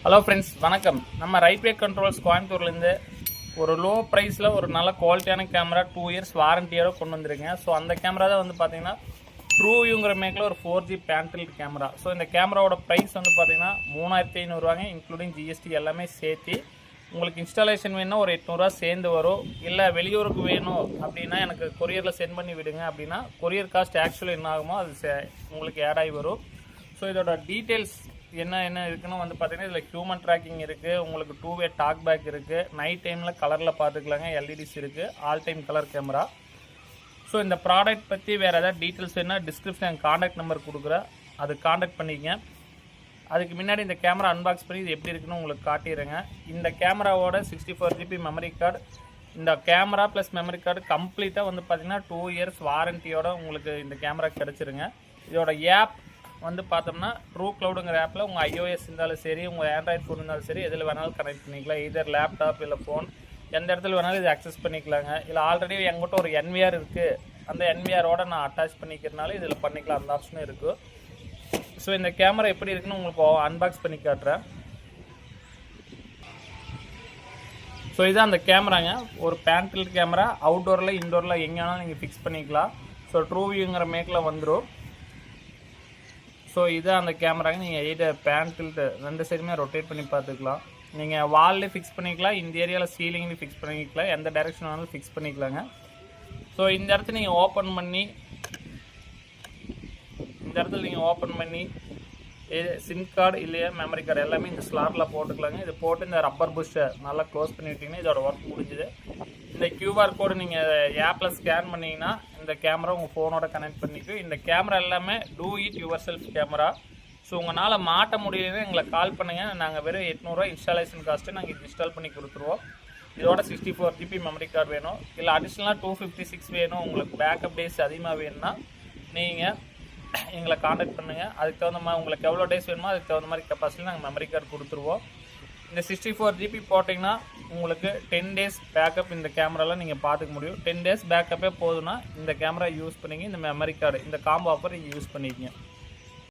Hello friends, வணக்கம். நம்ம Rightway controls கோயம்புத்தூர்லேருந்து ஒரு லோ ப்ரைஸில் ஒரு நல்ல குவாலிட்டியான கேமரா 2 இயர்ஸ் வாரண்டியோட கொண்டு வந்துருங்க. ஸோ அந்த கேமரா தான் வந்து பார்த்தீங்கன்னா ட்ரூவியூங்கிற மேக்கில் ஒரு 4G பேன்டில் கேமரா. ஸோ இந்த கேமராவோட ப்ரைஸ் வந்து பார்த்தீங்கன்னா 3500 இன்க்ளூடிங் ஜிஎஸ்டி எல்லாமே சேர்த்து. உங்களுக்கு இன்ஸ்டாலேஷன் வேணும்னா ஒரு 800 சேர்ந்து வரும். இல்லை வெளியூருக்கு வேணும் அப்படின்னா எனக்கு கொரியரில் சென்ட் பண்ணி விடுங்க அப்படின்னா கொரியர் காஸ்ட் ஆக்சுவலி என்ன ஆகுமோ அது உங்களுக்கு ஆட் ஆகி வரும். ஸோ இதோட டீட்டெயில்ஸ் என்ன இருக்குன்னு வந்து பார்த்தீங்கன்னா இதில் ஹியூமன் ட்ராக்கிங் இருக்குது, உங்களுக்கு 2-வே டாக் பேக் இருக்குது, நைட் டைமில் கலரில் பார்த்துக்கலாங்க, எல்இடிஸ் இருக்குது, all time colour camera. So இந்த ப்ராடக்ட் பற்றி வேறு ஏதாவது டீட்டெயில்ஸ் வேணுன்னா டிஸ்கிரிப்ஷன் காண்டாக்ட் நம்பர் கொடுக்குறேன், அது காண்டாக்ட் பண்ணிக்கங்க. அதுக்கு முன்னாடி இந்த கேமரா அன்பாக்ஸ் பண்ணி இது எப்படி இருக்குன்னு உங்களுக்கு காட்டிடுறேங்க. இந்த கேமராவோட 64GB மெமரி கார்டு, இந்த கேமரா ப்ளஸ் மெமரி கார்டு கம்ப்ளீட்டாக வந்து பார்த்தீங்கன்னா 2 இயர்ஸ் வாரண்டியோட உங்களுக்கு இந்த கேமரா கிடச்சிருங்க. இதோட ஆப் வந்து பார்த்தோம்னா ட்ரூ க்ளவுடுங்கிற ஆப்பில் உங்கள் iOS இருந்தாலும் சரி, உங்கள் ஆண்ட்ராய்ட் ஃபோன் இருந்தாலும் சரி, எதில் வேணாலும் கனெக்ட் பண்ணிக்கலாம். இதர் லேப்டாப் இல்லை ஃபோன் எந்த இடத்துல வேணாலும் இது அக்சஸ் பண்ணிக்கலாங்க. இல்லை ஆல்ரெடி எங்கிட்ட ஒரு NVR இருக்குது, அந்த NVRோட நான் அட்டாச் பண்ணிக்கிறதுனால இதில் பண்ணிக்கலாம், அந்த ஆப்ஷனும் இருக்குது. ஸோ இந்த கேமரா எப்படி இருக்குன்னு உங்களுக்கு அன்பாக்ஸ் பண்ணி காட்டுறேன். ஸோ இதுதான் அந்த கேமராங்க, ஒரு பேன்டில் கேமரா. அவுட்டோரில் இன்டோரில் எங்கே வேணாலும் நீங்கள் ஃபிக்ஸ் பண்ணிக்கலாம். ஸோ ட்ரூவியூங்கிற மேக்கில் வந்துடும். ஸோ இதுதான் அந்த கேமராங்க. நீங்கள் எயிட்டர் பேன்டில்ட்டு 2 சைடுமே ரொட்டேட் பண்ணி பார்த்துக்கலாம். நீங்கள் வால்லே ஃபிக்ஸ் பண்ணிக்கலாம், இந்த ஏரியாவில் சீலிங்லேயும் ஃபிக்ஸ் பண்ணிக்கலாம், எந்த டைரெக்ஷன் வேணாலும் ஃபிக்ஸ் பண்ணிக்கலாங்க. ஸோ இந்த இடத்துல நீங்கள் ஓப்பன் பண்ணி சிம் கார்டு இல்லையா மெமரி கார்டு எல்லாமே இந்த ஸ்லாட்டில் போட்டுக்கலாங்க. இது போட்டு இந்த ரப்பர் புஷ்ஷை நல்லா க்ளோஸ் பண்ணி விட்டிங்கன்னா இதோட ஒர்க் முடிஞ்சுது. இந்த QR கோடு நீங்கள் ஆப்பில் ஸ்கேன் பண்ணிங்கன்னா இந்த கேமரா உங்கள் ஃபோனோட கனெக்ட் பண்ணிக்கும். இந்த கேமரா எல்லாமே do it your self camera. So உங்களால் மாட்ட முடியலன்னு எங்களை கால் பண்ணுங்கள். நாங்கள் வெறும் 800 இன்ஸ்டாலேஷன் காஸ்ட்டு நாங்கள் இது இன்ஸ்டால் பண்ணி கொடுத்துருவோம். இதோட 64GB மெமரி கார்டு வேணும், இல்லை அடிஷ்னலாக 256 வேணும், உங்களுக்கு பேக்கப் டேஸ் அதிகமாக வேணும்னா நீங்கள் எங்களை காண்டாக்ட் பண்ணுங்கள். அதுக்கு தகுந்த மாதிரி உங்களுக்கு எவ்வளோ டேஸ் வேணுமோ அதுக்கு தகுந்த மாதிரி கெப்பாசிட்டி நாங்கள் மெமரி கார்டு கொடுத்துருவோம். இந்த 64GB போட்டிங்கன்னா உங்களுக்கு 10 டேஸ் பேக்கப் இந்த கேமராவில் நீங்கள் பார்த்துக்க முடியும். 10 டேஸ் பேக்கப்பே போதுன்னா இந்த கேமரா யூஸ் பண்ணிங்க, இந்த மெமரி கார்டு இந்த காம்போ ஆஃபர் நீங்கள் யூஸ் பண்ணிக்கங்க.